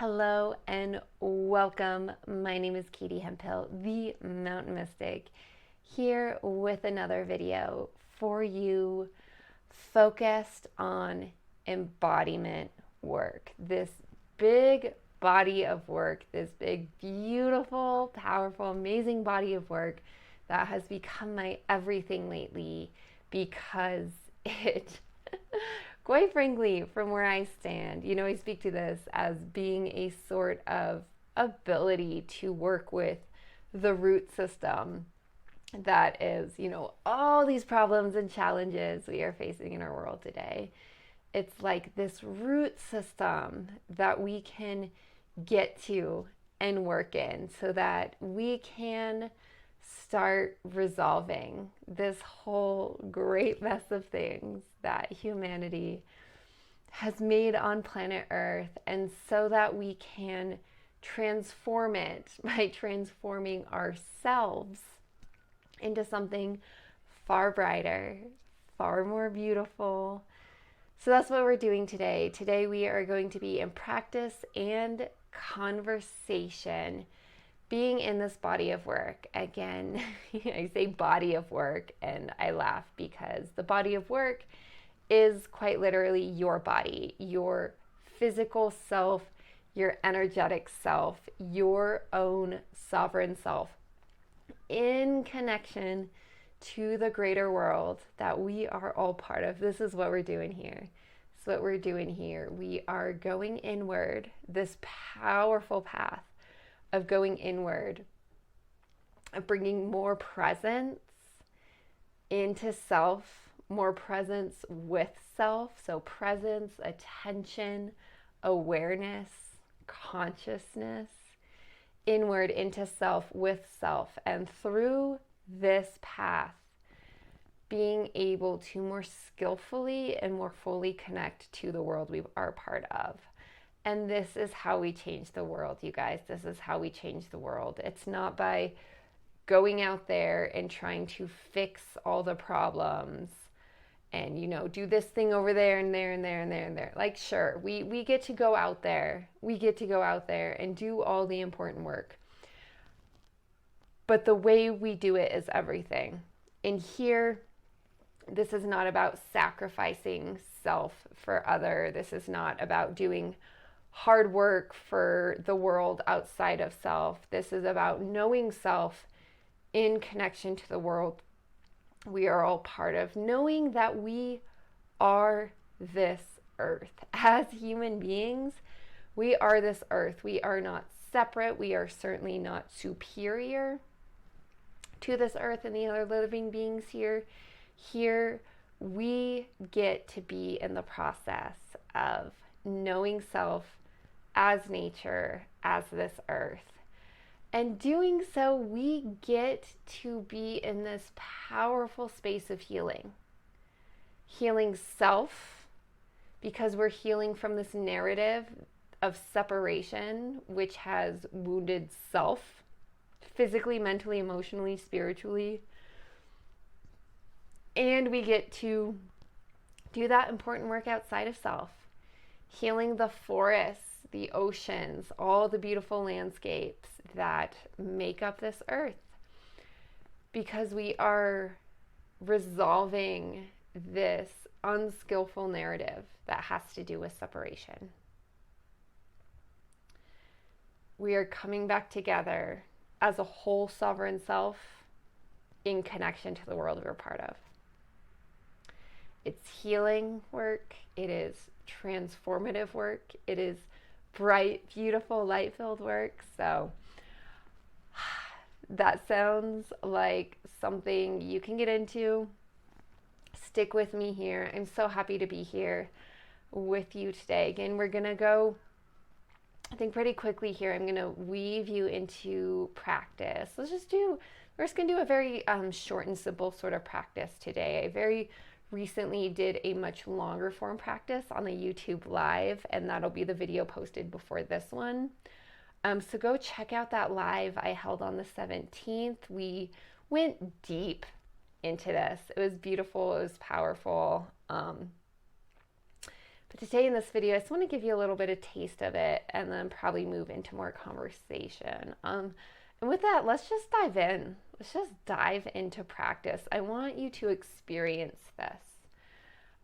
Hello and welcome. My name is Katie Hemphill, the Mountain Mystic, here with another video for you focused on embodiment work. This big body of work, this big, beautiful, powerful, amazing body of work that has become my everything lately because it quite frankly, from where I stand, I speak to this as being a sort of ability to work with the root system that is, all these problems and challenges we are facing in our world today. It's like this root system that we can get to and work in so that we can start resolving this whole great mess of things that humanity has made on planet Earth, and so that we can transform it by transforming ourselves into something far brighter, far more beautiful. So that's what we're doing today. Today we are going to be in practice and conversation, being in this body of work. Again, I say body of work and I laugh because the body of work is quite literally your body, your physical self, your energetic self, your own sovereign self, in connection to the greater world that we are all part of. This is what we're doing here. This is what we're doing here. We are going inward, this powerful path of going inward, of bringing more presence into self, more presence with self. So presence, attention, awareness, consciousness, inward into self with self. And through this path, being able to more skillfully and more fully connect to the world we are part of. And this is how we change the world, you guys. This is how we change the world. It's not by going out there and trying to fix all the problems and, do this thing over there and there and there and there and there. Like, sure, we get to go out there. We get to go out there and do all the important work. But the way we do it is everything. And here, this is not about sacrificing self for other. This is not about doing hard work for the world outside of self. This is about knowing self in connection to the world we are all part of, knowing that we are this earth. As human beings, we are this earth. We are not separate. We are certainly not superior to this earth and the other living beings here. Here, we get to be in the process of knowing self as nature, as this earth. And doing so, we get to be in this powerful space of healing. Healing self, because we're healing from this narrative of separation, which has wounded self, physically, mentally, emotionally, spiritually. And we get to do that important work outside of self. Healing the forests, the oceans, all the beautiful landscapes that make up this earth, because we are resolving this unskillful narrative that has to do with separation. We are coming back together as a whole sovereign self in connection to the world we're part of. It's healing work. It is transformative work. It is bright, beautiful, light-filled work. So that sounds like something you can get into. Stick with me here. I'm so happy to be here with you today. Again, we're going to go, I think, pretty quickly here. I'm going to weave you into practice. We're just going to do a very short and simple sort of practice today. I very recently did a much longer form practice on the YouTube live, and that'll be the video posted before this one. So go check out that live I held on the 17th. We went deep into this. It was beautiful. It was powerful. But today in this video, I just want to give you a little bit of taste of it and then probably move into more conversation. And with that, let's just dive in. Let's just dive into practice. I want you to experience this.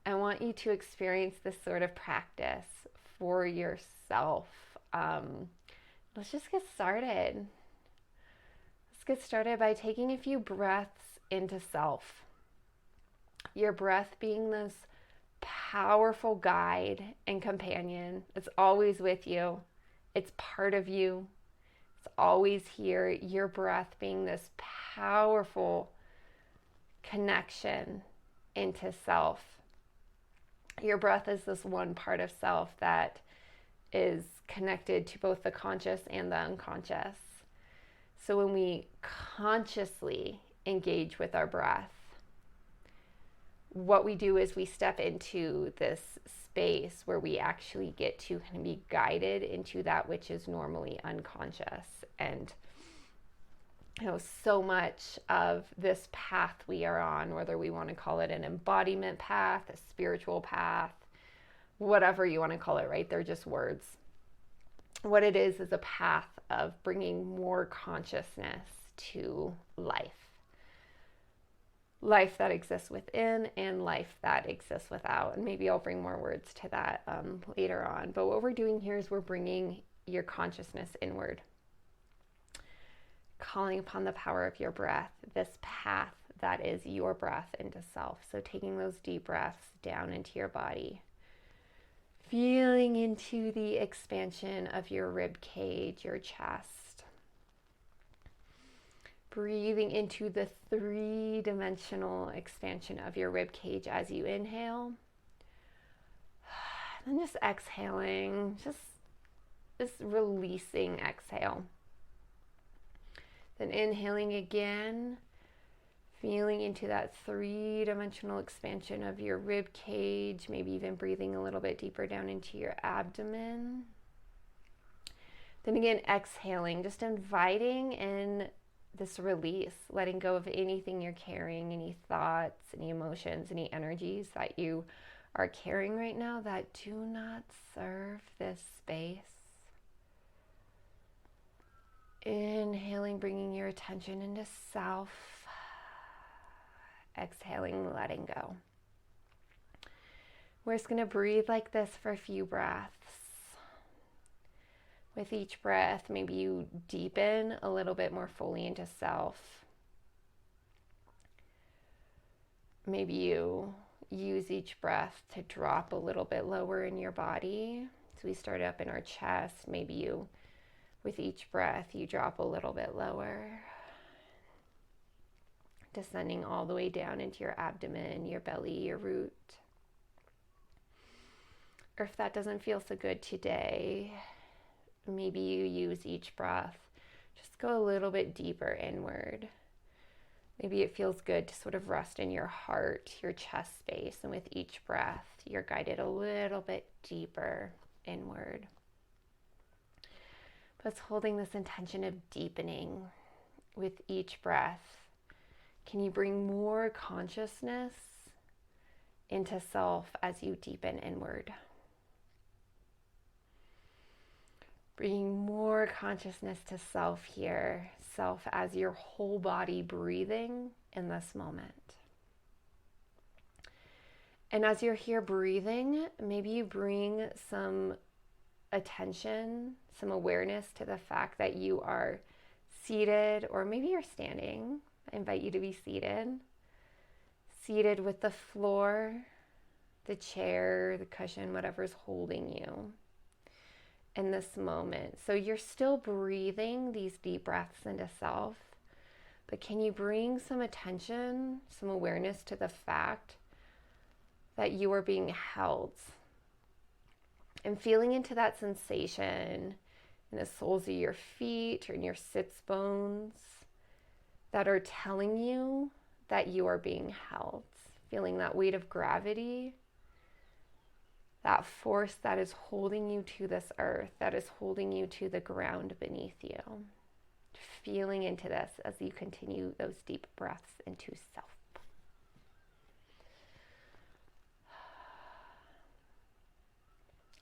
I want you to experience this sort of practice for yourself. Let's just get started. Let's get started by taking a few breaths into self. Your breath being this powerful guide and companion. It's always with you. It's part of you. It's always here. Your breath being this powerful connection into self. Your breath is this one part of self that is connected to both the conscious and the unconscious. So when we consciously engage with our breath, what we do is we step into this space where we actually get to kind of be guided into that which is normally unconscious. And so much of this path we are on, whether we want to call it an embodiment path, a spiritual path, whatever you want to call it, right? They're just words. What it is a path of bringing more consciousness to life. Life that exists within and life that exists without. And maybe I'll bring more words to that later on. But what we're doing here is we're bringing your consciousness inward, calling upon the power of your breath, this path that is your breath into self. So taking those deep breaths down into your body, feeling into the expansion of your rib cage, your chest. Breathing into the three-dimensional expansion of your rib cage as you inhale. And just exhaling, just releasing exhale. Then inhaling again, feeling into that three-dimensional expansion of your rib cage, maybe even breathing a little bit deeper down into your abdomen. Then again, exhaling, just inviting in this release, letting go of anything you're carrying, any thoughts, any emotions, any energies that you are carrying right now that do not serve this space. Inhaling, bringing your attention into self. Exhaling, letting go. We're just going to breathe like this for a few breaths. With each breath, maybe you deepen a little bit more fully into self. Maybe you use each breath to drop a little bit lower in your body. So we start up in our chest. Maybe you, with each breath, you drop a little bit lower. Descending all the way down into your abdomen, your belly, your root. Or if that doesn't feel so good today, maybe you use each breath, just go a little bit deeper inward. Maybe it feels good to sort of rest in your heart, your chest space, and with each breath, you're guided a little bit deeper inward. But it's holding this intention of deepening with each breath. Can you bring more consciousness into self as you deepen inward? Bringing more consciousness to self here, self as your whole body breathing in this moment. And as you're here breathing, maybe you bring some attention, some awareness to the fact that you are seated, or maybe you're standing. I invite you to be seated. Seated with the floor, the chair, the cushion, whatever's holding you in this moment. So you're still breathing these deep breaths into self, but can you bring some attention, some awareness to the fact that you are being held, and feeling into that sensation in the soles of your feet or in your sits bones that are telling you that you are being held, feeling that weight of gravity, that force that is holding you to this earth, that is holding you to the ground beneath you. Feeling into this as you continue those deep breaths into self.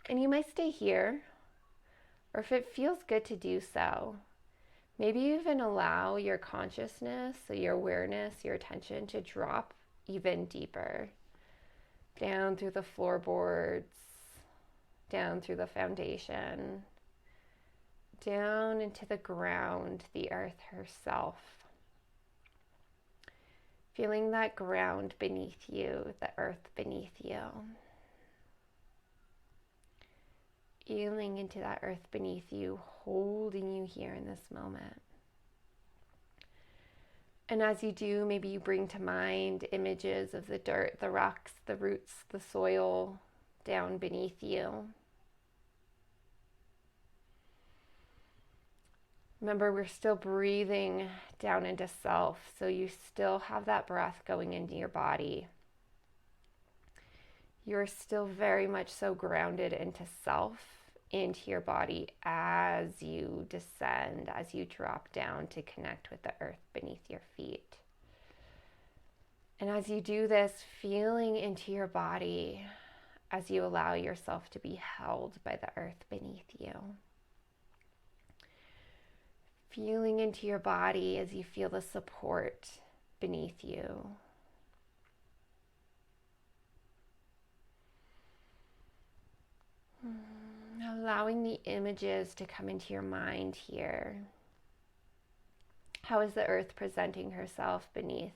And you might stay here, or if it feels good to do so, maybe even allow your consciousness, so your awareness, your attention to drop even deeper, down through the floorboards, down through the foundation, down into the ground, the earth herself. Feeling that ground beneath you, the earth beneath you. Feeling into that earth beneath you, holding you here in this moment. And as you do, maybe you bring to mind images of the dirt, the rocks, the roots, the soil down beneath you. Remember, we're still breathing down into self, so you still have that breath going into your body. You're still very much so grounded into self, into your body as you descend, as you drop down to connect with the earth beneath your feet. And as you do this, feeling into your body as you allow yourself to be held by the earth beneath you. Feeling into your body as you feel the support beneath you. Allowing the images to come into your mind here. How is the earth presenting herself beneath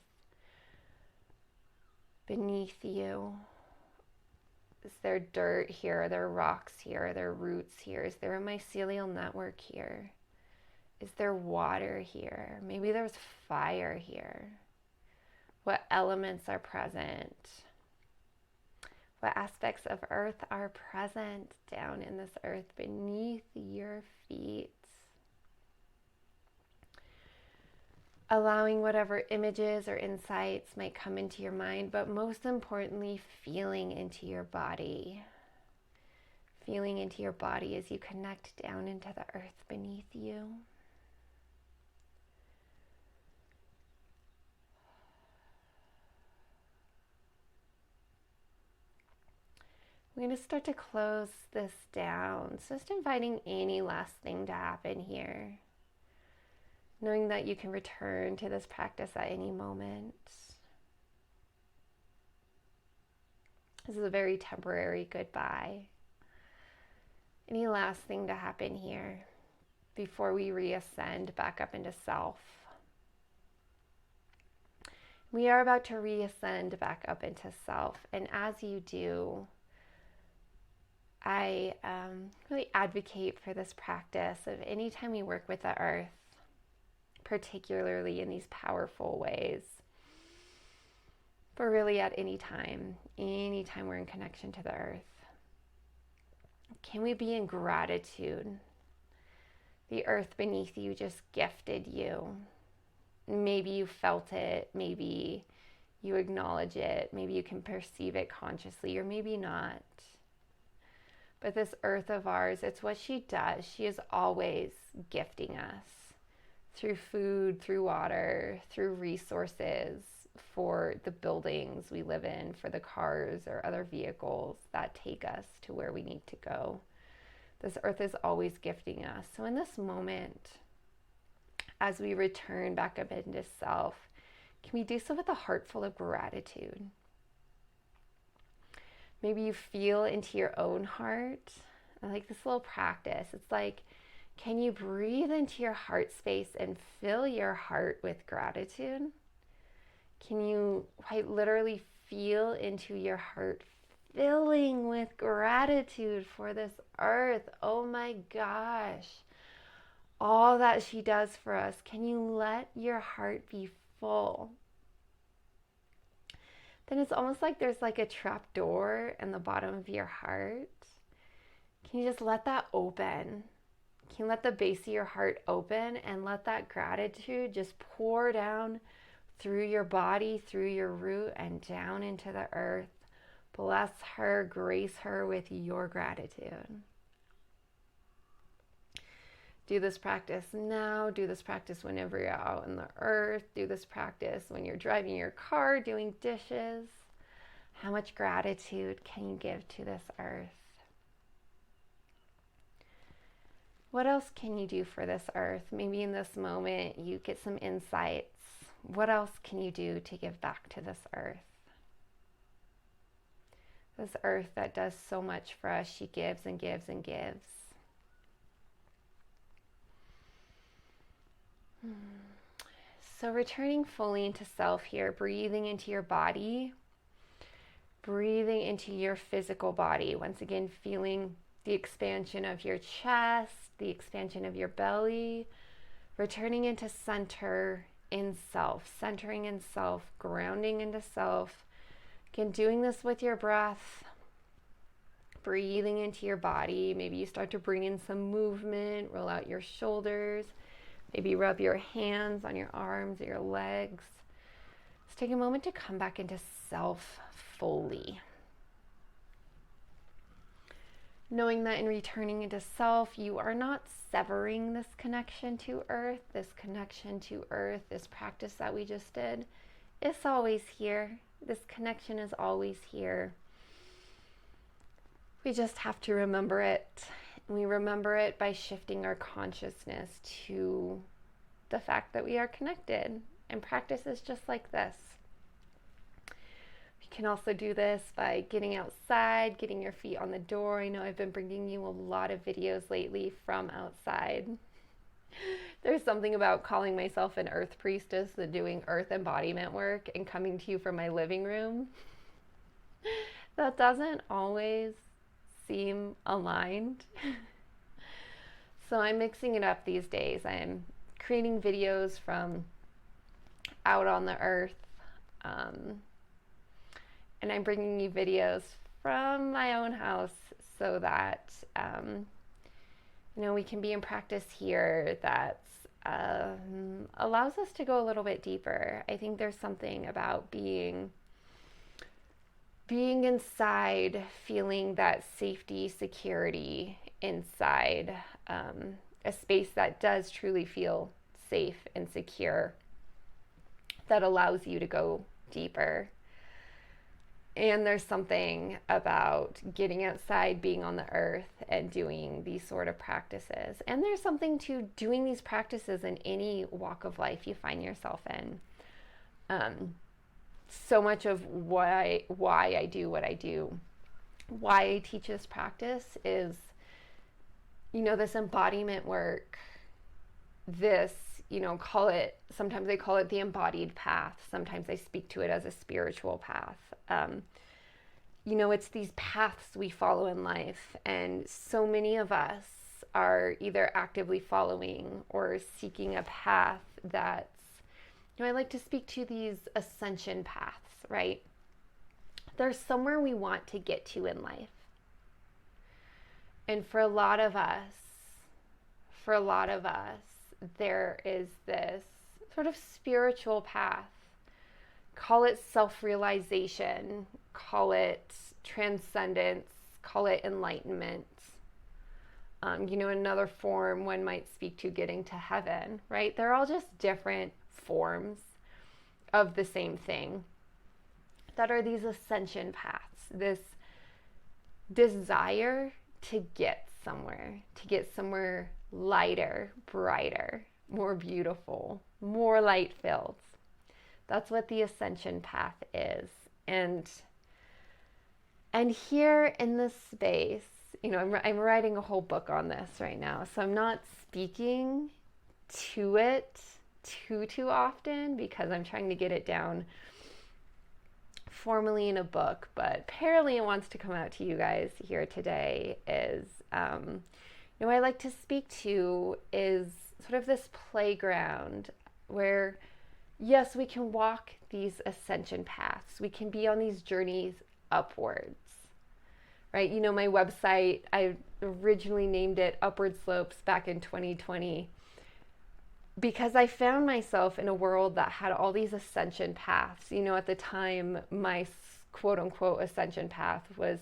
you? Is there dirt here? Are there rocks here? Are there roots here? Is there a mycelial network here? Is there water here? Maybe there's fire here. What elements are present? What aspects of earth are present down in this earth beneath your feet? Allowing whatever images or insights might come into your mind, but most importantly, feeling into your body. Feeling into your body as you connect down into the earth beneath you. We're going to start to close this down. So just inviting any last thing to happen here. Knowing that you can return to this practice at any moment. This is a very temporary goodbye. Any last thing to happen here before we reascend back up into self. We are about to reascend back up into self, and as you do, I really advocate for this practice of anytime we work with the earth, particularly in these powerful ways, but really at any time we're in connection to the earth, can we be in gratitude? The earth beneath you just gifted you. Maybe you felt it, maybe you acknowledge it, maybe you can perceive it consciously, or maybe not. But this earth of ours, it's what she does. She is always gifting us through food, through water, through resources for the buildings we live in, for the cars or other vehicles that take us to where we need to go. This earth is always gifting us. So in this moment, as we return back up into self, can we do so with a heart full of gratitude? Maybe you feel into your own heart. I like this little practice. It's like, can you breathe into your heart space and fill your heart with gratitude? Can you quite literally feel into your heart filling with gratitude for this earth? Oh my gosh. All that she does for us. Can you let your heart be full? Then it's almost like there's like a trap door in the bottom of your heart. Can you just let that open? Can you let the base of your heart open and let that gratitude just pour down through your body, through your root, and down into the earth? Bless her, grace her with your gratitude. Do this practice now. Do this practice whenever you're out in the earth. Do this practice when you're driving your car, doing dishes. How much gratitude can you give to this earth? What else can you do for this earth? Maybe in this moment you get some insights. What else can you do to give back to this earth? This earth that does so much for us. She gives and gives and gives. So returning fully into self here, breathing into your body, breathing into your physical body. Once again, feeling the expansion of your chest, the expansion of your belly, returning into center in self, centering in self, grounding into self. Again, doing this with your breath, breathing into your body. Maybe you start to bring in some movement, roll out your shoulders, maybe rub your hands on your arms or your legs. Let's take a moment to come back into self fully. Knowing that in returning into self, you are not severing this connection to earth, this practice that we just did. It's always here. This connection is always here. We just have to remember it. We remember it by shifting our consciousness to the fact that we are connected. And practice is just like this. You can also do this by getting outside, getting your feet on the door. I know I've been bringing you a lot of videos lately from outside. There's something about calling myself an earth priestess and doing earth embodiment work and coming to you from my living room. That doesn't always seem aligned. So I'm mixing it up these days. I'm creating videos from out on the earth, and I'm bringing you videos from my own house so that we can be in practice here that allows us to go a little bit deeper. I think there's something about being inside, feeling that safety, security inside a space that does truly feel safe and secure, that allows you to go deeper. And there's something about getting outside, being on the earth, and doing these sort of practices. And there's something to doing these practices in any walk of life you find yourself in. So much of why I do what I do, why I teach this practice is, this embodiment work, this, sometimes I call it the embodied path. Sometimes I speak to it as a spiritual path. It's these paths we follow in life. And so many of us are either actively following or seeking a path that's, I like to speak to these ascension paths, right? There's somewhere we want to get to in life. And for a lot of us, there is this sort of spiritual path. Call it self-realization, call it transcendence, call it enlightenment. Another form one might speak to getting to heaven, right? They're all just different forms of the same thing that are these ascension paths, this desire to get somewhere lighter, brighter, more beautiful, more light filled. That's what the ascension path is. And here in this space, I'm writing a whole book on this right now, so I'm not speaking to it too often because I'm trying to get it down formally in a book, but apparently it wants to come out to you guys here today is, what I like to speak to is sort of this playground where, yes, we can walk these ascension paths. We can be on these journeys upwards, right? My website, I originally named it Upward Slopes back in 2020 because I found myself in a world that had all these ascension paths. At the time, my quote unquote ascension path was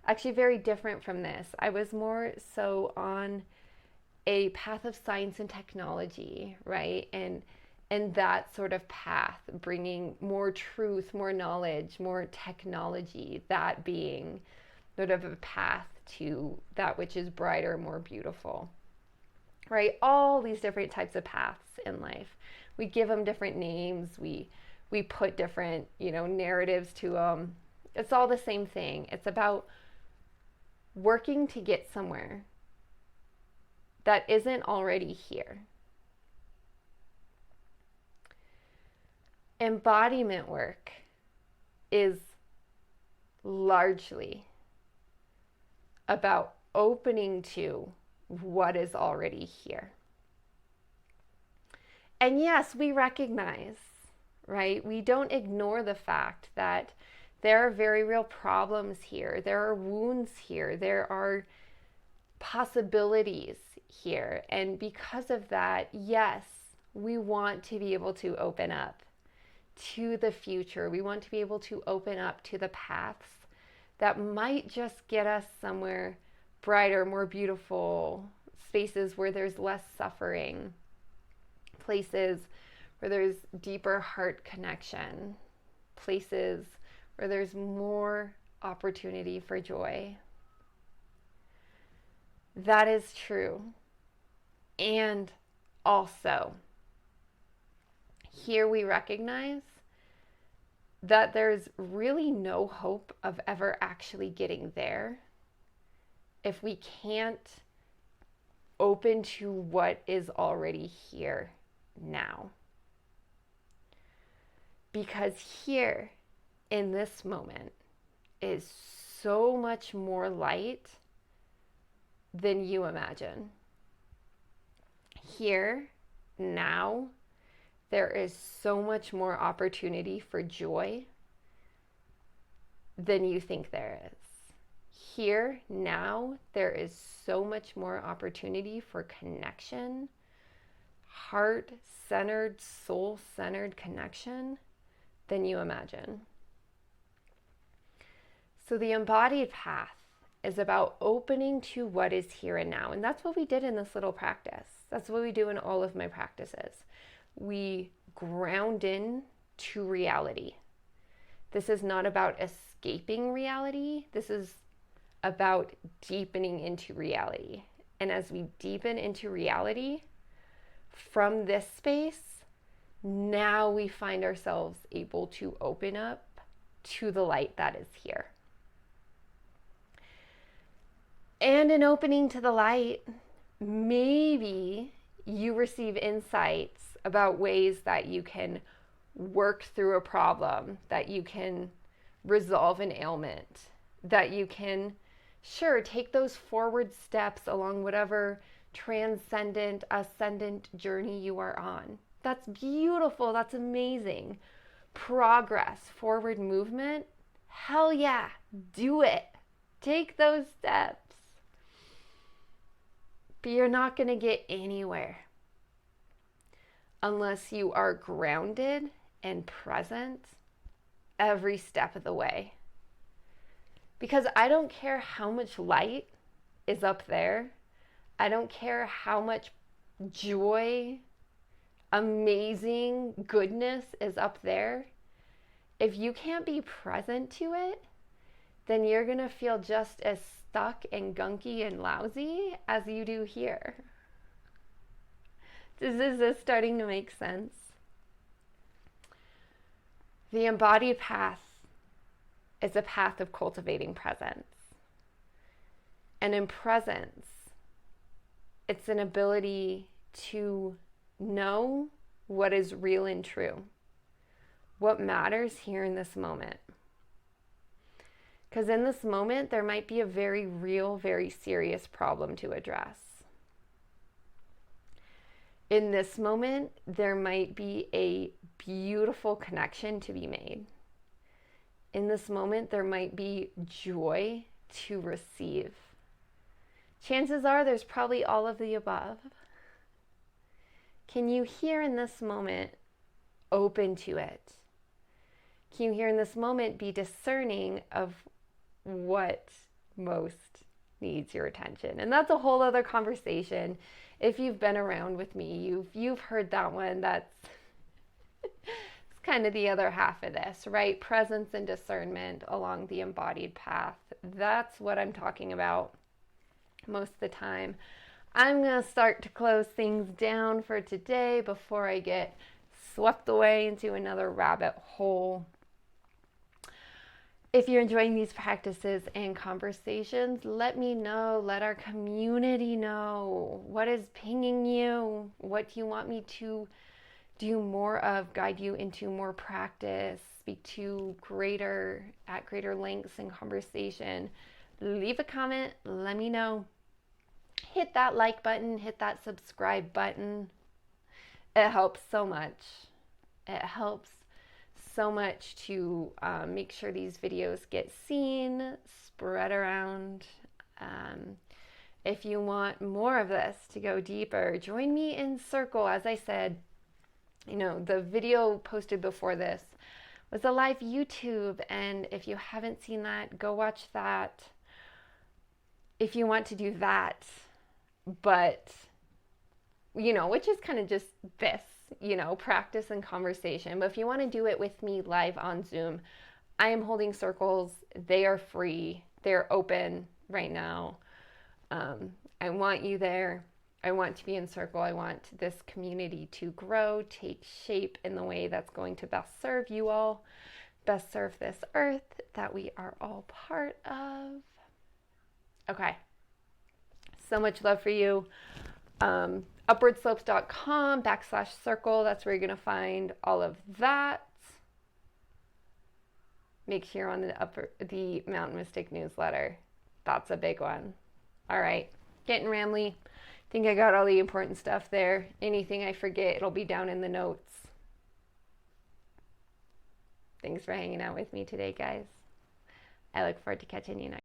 actually very different from this. I was more so on a path of science and technology, right? And that sort of path, bringing more truth, more knowledge, more technology, that being sort of a path to that which is brighter, more beautiful. right? All these different types of paths in life. We give them different names. We put different, narratives to them. It's all the same thing. It's about working to get somewhere that isn't already here. Embodiment work is largely about opening to what is already here. And yes, we recognize, right? We don't ignore the fact that there are very real problems here. There are wounds here. There are possibilities here. And because of that, yes, we want to be able to open up to the future. We want to be able to open up to the paths that might just get us somewhere brighter, more beautiful, spaces where there's less suffering, places where there's deeper heart connection, places where there's more opportunity for joy. That is true. And also, here we recognize that there's really no hope of ever actually getting there if we can't open to what is already here now. Because here in this moment is so much more light than you imagine. Here, now, there is so much more opportunity for joy than you think there is. Here, now, there is so much more opportunity for connection, heart-centered, soul-centered connection than you imagine. So the embodied path is about opening to what is here and now. And that's what we did in this little practice. That's what we do in all of my practices. We ground in to reality. This is not about escaping reality. This is about deepening into reality. And as we deepen into reality from this space, now we find ourselves able to open up to the light that is here. And in opening to the light, maybe you receive insights about ways that you can work through a problem, that you can resolve an ailment, that you can, take those forward steps along whatever transcendent, ascendant journey you are on. That's beautiful. That's amazing. Progress, forward movement. Hell yeah, do it. Take those steps. But you're not going to get anywhere unless you are grounded and present every step of the way. Because I don't care how much light is up there. I don't care how much joy, amazing goodness is up there. If you can't be present to it, then you're going to feel just as stuck and gunky and lousy as you do here. Is this starting to make sense? The embodied path is a path of cultivating presence. And in presence, it's an ability to know what is real and true, what matters here in this moment. Because in this moment, there might be a very real, very serious problem to address. In this moment, there might be a beautiful connection to be made. In this moment, there might be joy to receive. Chances are there's probably all of the above. Can you hear in this moment, open to it? Can you hear in this moment, be discerning of what most needs your attention? And that's a whole other conversation. If you've been around with me, you've heard that one. That's it's kind of the other half of this, right? Presence and discernment along the embodied path. That's what I'm talking about most of the time. I'm going to start to close things down for today before I get swept away into another rabbit hole. If you're enjoying these practices and conversations, let me know. Let our community know. What is pinging you? What do you want me to do more of? Guide you into more practice? Speak to at greater lengths in conversation? Leave a comment. Let me know. Hit that like button. Hit that subscribe button. It helps so much. It helps so much to make sure these videos get seen, spread around. If you want more of this to go deeper, join me in Circle. As I said, the video posted before this was a live YouTube, and if you haven't seen that, go watch that. If you want to do that, but which is kind of just this, practice and conversation. But if you want to do it with me live on Zoom, I am holding circles. They are free. They're open right now. I want you there. I want to be in Circle. I want this community to grow, take shape in the way that's going to best serve you all, best serve this earth that we are all part of. Okay. So much love for you. Upwardslopes.com/circle. That's where you're going to find all of that. Make sure you're on the Mountain Mystic newsletter. That's a big one. All right. Getting rambly. I think I got all the important stuff there. Anything I forget, it'll be down in the notes. Thanks for hanging out with me today, guys. I look forward to catching you next.